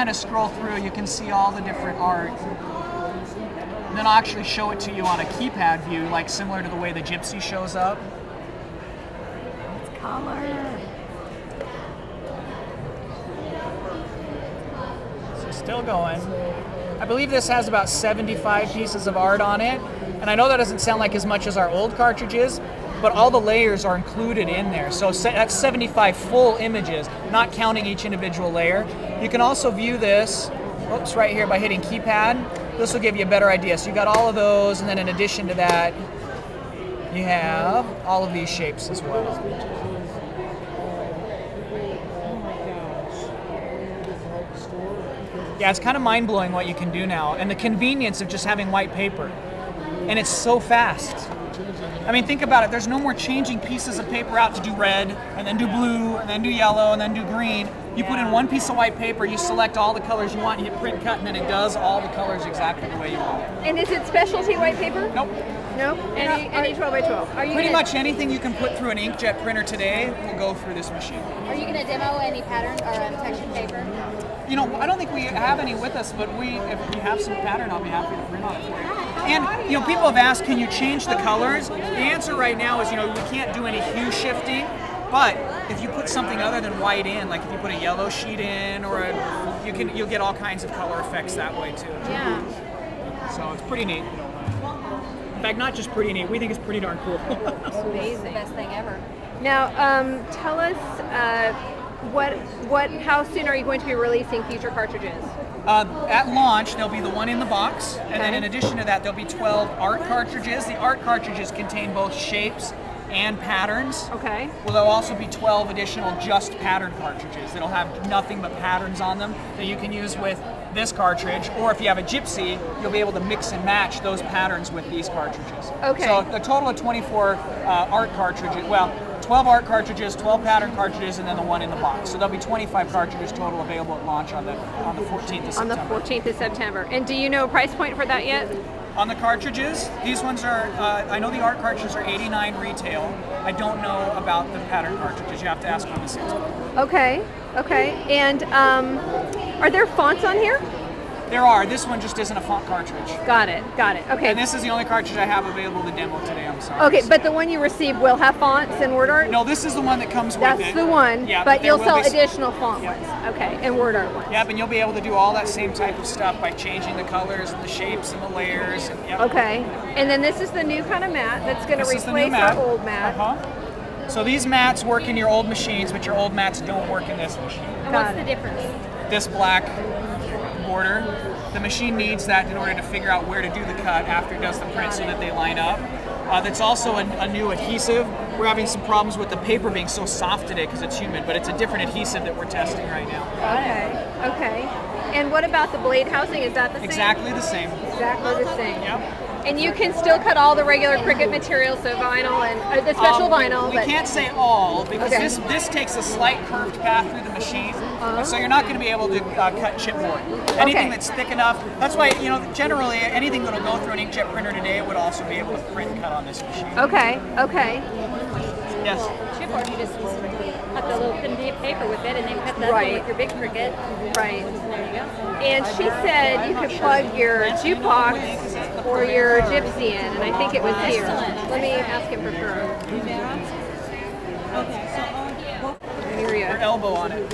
kind of scroll through, you can see all the different art. And then I'll actually show it to you on a keypad view, like similar to the way the Gypsy shows up. It's color. So still going. I believe this has about 75 pieces of art on it. And I know that doesn't sound like as much as our old cartridges, but all the layers are included in there. So that's 75 full images, not counting each individual layer. You can also view this, oops, right here by hitting keypad. This will give you a better idea. So you got all of those, and then in addition to that, you have all of these shapes as well. Yeah, it's kind of mind-blowing what you can do now, and the convenience of just having white paper. And it's so fast. I mean, think about it. There's no more changing pieces of paper out to do red, and then do blue, and then do yellow, and then do green. You put in one piece of white paper, you select all the colors you want, you hit print cut, and then it does all the colors exactly the way you want. And is it specialty white paper? Nope. No? Any 12 by 12? Are you pretty much anything you can put through an inkjet printer today will go through this machine. Are you going to demo any pattern or texture paper? You know, I don't think we have any with us, but if we have some pattern, I'll be happy to print on it for you. And, you know, people have asked, can you change the colors? The answer right now is, you know, we can't do any hue shifting, but if you put something other than white in, like if you put a yellow sheet in, or you'll get all kinds of color effects that way too. Yeah. So it's pretty neat. In fact, not just pretty neat, we think it's pretty darn cool. It's amazing. The best thing ever. Now, tell us how soon are you going to be releasing future cartridges? At launch, there'll be the one in the box, and then in addition to that, there'll be 12 art cartridges. The art cartridges contain both shapes and patterns. Okay. Well, there'll also be 12 additional just pattern cartridges that'll have nothing but patterns on them that you can use with this cartridge, or if you have a Gypsy, you'll be able to mix and match those patterns with these cartridges. Okay. So a total of 24 art cartridges, well, 12 art cartridges, 12 pattern cartridges, and then the one in the box. So there'll be 25 cartridges total available at launch on the 14th of September. On the 14th of September. And do you know a price point for that yet? On the cartridges, these ones are, I know the art cartridges are $89 retail. I don't know about the pattern cartridges. You have to ask one of the salespeople. Okay, okay. And are there fonts on here? There are. This one just isn't a font cartridge. Got it, okay. And this is the only cartridge I have available to demo today, I'm sorry. Okay, but the one you received will have fonts and word art? No, this is the one that comes with it. That's the one, yeah, but you'll sell be additional font ones. Okay, and word art ones. Yep, and you'll be able to do all that same type of stuff by changing the colors and the shapes and the layers. And, yep. Okay, and then this is the new kind of mat that's going to replace our old mat. So these mats work in your old machines, but your old mats don't work in this machine. And what's the difference? This black border, the machine needs that in order to figure out where to do the cut after it does the print so that they line up. That's also a new adhesive. We're having some problems with the paper being so soft today because it's humid, but it's a different adhesive that we're testing right now. Okay, okay. And what about the blade housing? Is that the same? Exactly the same. Exactly the same. Yep. And you can still cut all the regular Cricut material, so vinyl and the special vinyl. We can't say all because this takes a slight curved path through the machine, so you're not going to be able to cut chipboard. Anything that's thick enough. That's why generally anything that'll go through an inkjet printer today would also be able to print and cut on this machine. Okay. Okay. Yes. Chipboard, you just cut the little thin paper with it, and then cut that one with your big Cricut. Right. There you go. And she said you could plug your jukebox or your Gypsy in, and I think it was here. Let me ask him for sure. Here Your elbow on it.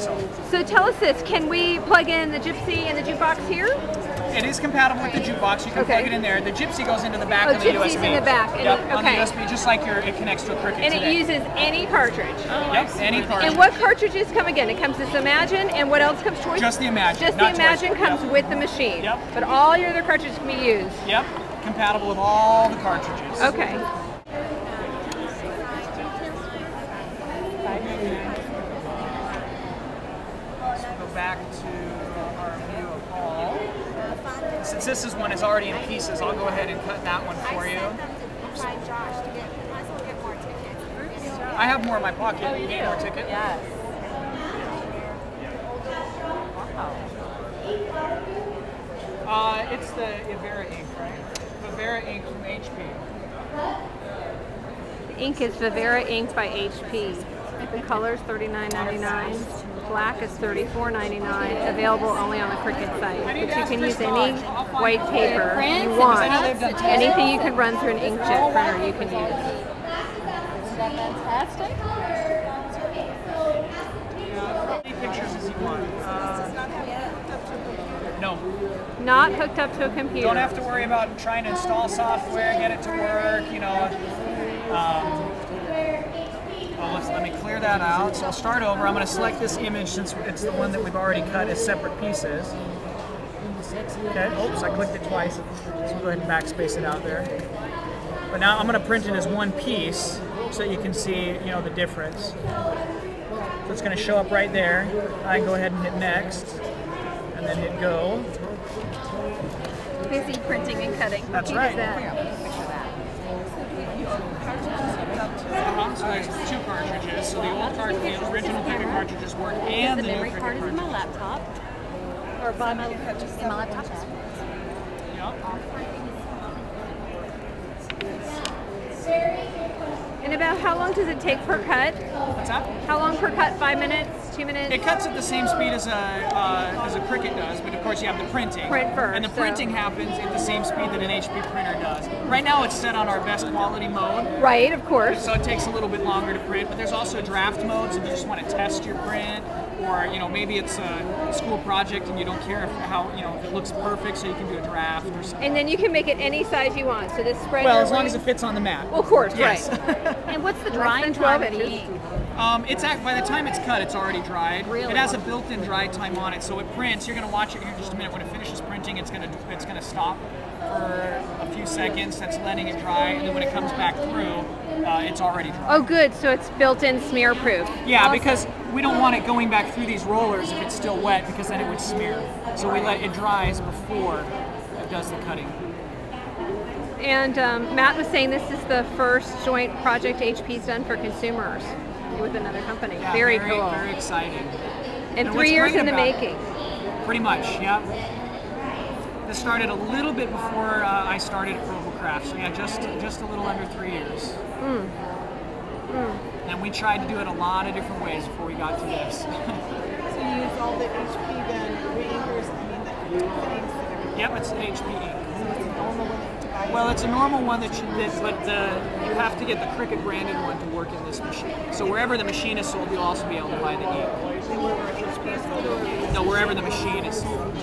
So tell us this: can we plug in the Gypsy and the jukebox here? It is compatible with the jukebox. You can plug it in there. The Gypsy goes into the back of the Gypsy's USB. in the back. On the USB, just like it connects to a Cricut And today. it uses any cartridge. Yep, any cartridge. And what cartridges come again? It comes this Imagine, and what else comes choice? Just the Imagine. Just the Imagine comes with the machine. Yep. But all your other cartridges can be used. Yep, compatible with all the cartridges. Okay. Go back to our view of all. Since this is one is already in pieces, I'll go ahead and cut that one for you. Oops. I have more in my pocket. You need more ticket? Yes. It's the Ivera ink, right? Ivera ink from HP. The ink is Vivera Ink by HP. The color's $39.99. Black is $34.99. Available only on the Cricut site. But you can use any white paper you want. Anything you can run through an inkjet printer you can use. Isn't that fantastic? How many pictures as you want? No. Not hooked up to a computer. Don't have to worry about trying to install software, get it to work, you know. Let me clear that out. So I'll start over. I'm going to select this image since it's the one that we've already cut as separate pieces. Okay, oops, I clicked it twice. So we'll go ahead and backspace it out there. But now I'm going to print it as one piece so that you can see, you know, the difference. So it's going to show up right there. I can go ahead and hit next, and then hit go. Busy printing and cutting. That's right. So there's two cartridges. So the old cartridge, the original Cricut cartridges work, and The the new memory Cricut card is in my cartridge. laptop. Or by my laptop. And about how long does it take per cut? What's that? How long per cut? 5 minutes? 2 minutes? It cuts at the same speed as a Cricut does, but of course you have the printing. Print first, and the so- printing happens at the same speed that an HP printer does. Right now it's set on our best quality mode, Right, of course. so it takes a little bit longer to print, but there's also draft modes if you just want to test your print, or you know, maybe it's a school project and you don't care if it looks perfect, so you can do a draft or something. And then you can make it any size you want. So this spreader. Well, as long as it fits on the mat. Well, of course, Yes. right. And what's the than drying 12 time of the inches. ink? By the time it's cut, it's already dried. Really? It has a built-in dry time on it, so it prints. You're going to watch it here in just a minute. When it finishes printing, it's going to stop for a few seconds. That's letting it dry, and then when it comes back through, it's already dry. Oh, good. So it's built-in smear proof. Yeah, because we don't want it going back through these rollers if it's still wet, because then it would smear. So we let it dries before it does the cutting. And Matt was saying this is the first joint project HP's done for consumers with another company. Yeah, very cool. Very exciting. And And 3 what's years great in the about it- making. Pretty much, yeah. This started a little bit before I started at Provo Craft, so yeah, just a little under 3 years. And we tried to do it a lot of different ways before we got to this. So you use all the HP then, reinkers, the inks and everything. Yep, it's an HP ink. So it's a normal one to buy. Well, it's a normal one but you have to get the Cricut branded one to work in this machine. So wherever the machine is sold, you'll also be able to buy the ink. And wherever HP is sold or No, wherever the machine is sold.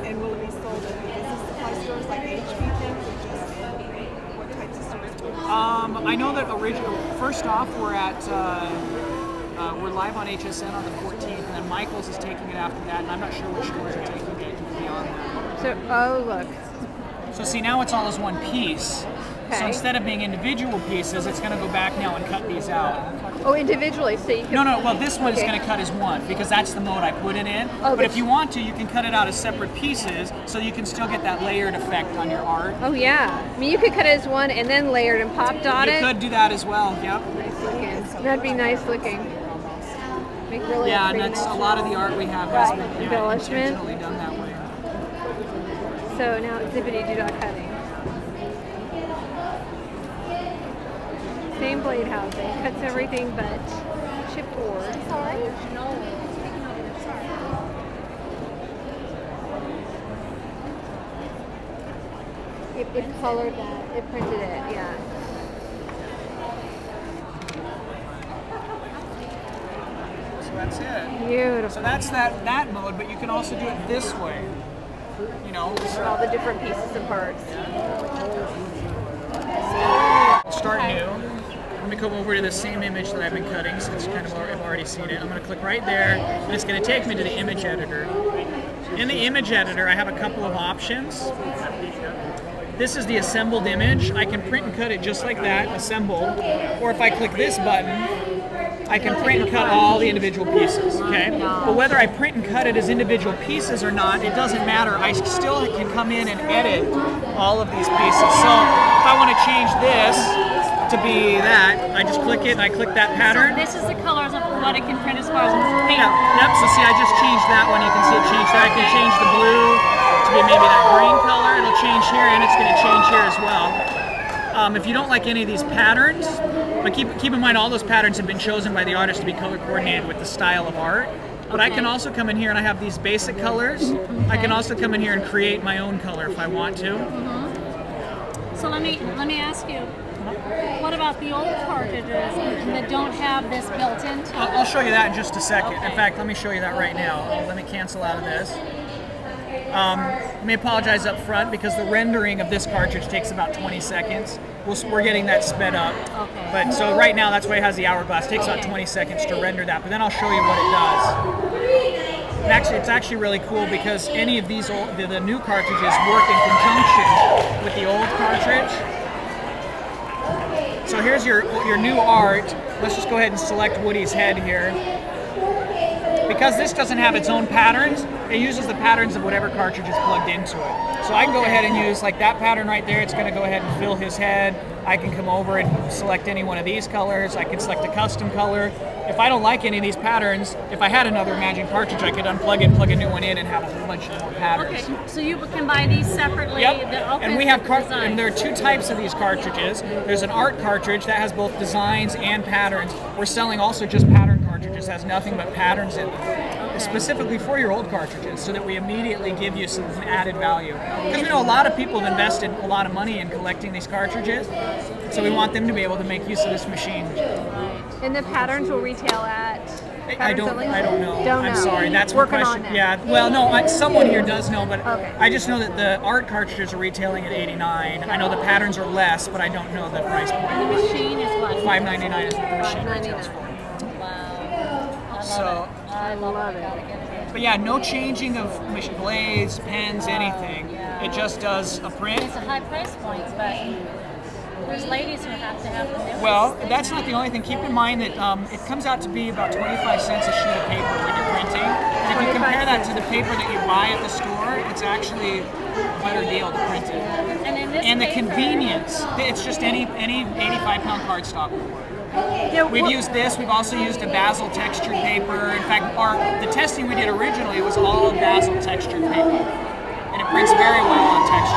and will it be sold at business supply stores like HP things or just what types of stores? I know that first off, we're live on HSN on the 14th, and then Michael's is taking it after that, and I'm not sure which stores are taking it beyond that. So, oh, look. So see, now it's all as one piece. So Okay. instead of being individual pieces, it's going to go back now and cut these out. Oh, individually, so you can... No, well, this one is Okay. going to cut as one because that's the mode I put it in. Oh, but but if you want to, you can cut it out as separate pieces so you can still get that layered effect on your art. Oh, yeah. I mean, you could cut it as one and then layered and pop dot You it. could do that as well, yep. Nice looking. That'd be nice looking. Make really Yeah, and pretty that's a nice. lot of the art we have has Right. been Embellishment. intentionally done that way. So now it's zippity-doo-dah cutting. Same blade housing, cuts everything but chipboard. Sorry? It colored that, it printed it, yeah. So that's it. Beautiful. So that's that mode, but you can also do it this way. You know, All the different pieces and parts. start new. Let me come over to the same image that I've been cutting since I've already seen it. I'm going to click right there, and it's going to take me to the image editor. In the image editor, I have a couple of options. This is the assembled image. I can print and cut it just like that, assembled. Or if I click this button, I can print and cut all the individual pieces, okay? But whether I print and cut it as individual pieces or not, it doesn't matter. I still can come in and edit all of these pieces. So if I want to change this to be that, I just click it and I click that pattern. This is the colors of what it can print as far as paint. Yep, so see I just changed that one. You can see it changed that. I can change the blue to be maybe that green color. It'll change here and it's going to change here as well. If you don't like any of these patterns, but keep in mind all those patterns have been chosen by the artist to be color coordinated with the style of art. But I can also come in here and I have these basic colors. I can also come in here and create my own color if I want to. So let me ask you, what about the old cartridges that don't have this built into? I'll show you that in just a second. Okay. In fact, let me show you that right now. Let me cancel out of this. Let me apologize up front because the rendering of this cartridge takes about 20 seconds. We're getting that sped up. Okay. But so right now that's why it has the hourglass. It takes about 20 seconds to render that, but then I'll show you what it does. And actually, it's actually really cool because any of these the new cartridges work in conjunction with the old cartridge. So here's your new art. Let's just go ahead and select Woody's head here. Because this doesn't have its own patterns, it uses the patterns of whatever cartridge is plugged into it. So I can go ahead and use like that pattern right there. It's going to go ahead and fill his head. I can come over and select any one of these colors. I can select a custom color. If I don't like any of these patterns, if I had another Imagine cartridge, I could unplug it and plug a new one in and have a whole bunch of more patterns. Okay, so you can buy these separately. Yep. And we have and there are two types of these cartridges. There's an art cartridge that has both designs and patterns. We're selling also just pattern cartridges, has nothing but patterns in them, specifically for your old cartridges, so that we immediately give you some added value. Because we know a lot of people have invested a lot of money in collecting these cartridges, so we want them to be able to make use of this machine. And the patterns will retail at? I don't know. I'm sorry. That's working question. on that. Yeah. Well, no. Someone here does know, but okay. I just know that the art cartridges are retailing at $89. I know the patterns are less, but I don't know the price point. The machine is what? $5.99 is what the machine retails for. So, I love it. But yeah, no changing of blades, pens, anything. It just does a print. It's a high price point, but there's ladies who have to have them. Well, that's not the only thing. Keep in mind that it comes out to be about 25 cents a sheet of paper when you're printing. And if you compare that to the paper that you buy at the store, it's actually a better deal to print it. And the convenience, it's just any 85-pound cardstock will work. We've used this. We've also used a basil textured paper. In fact, the testing we did originally was all basil textured paper, and it prints very well on texture.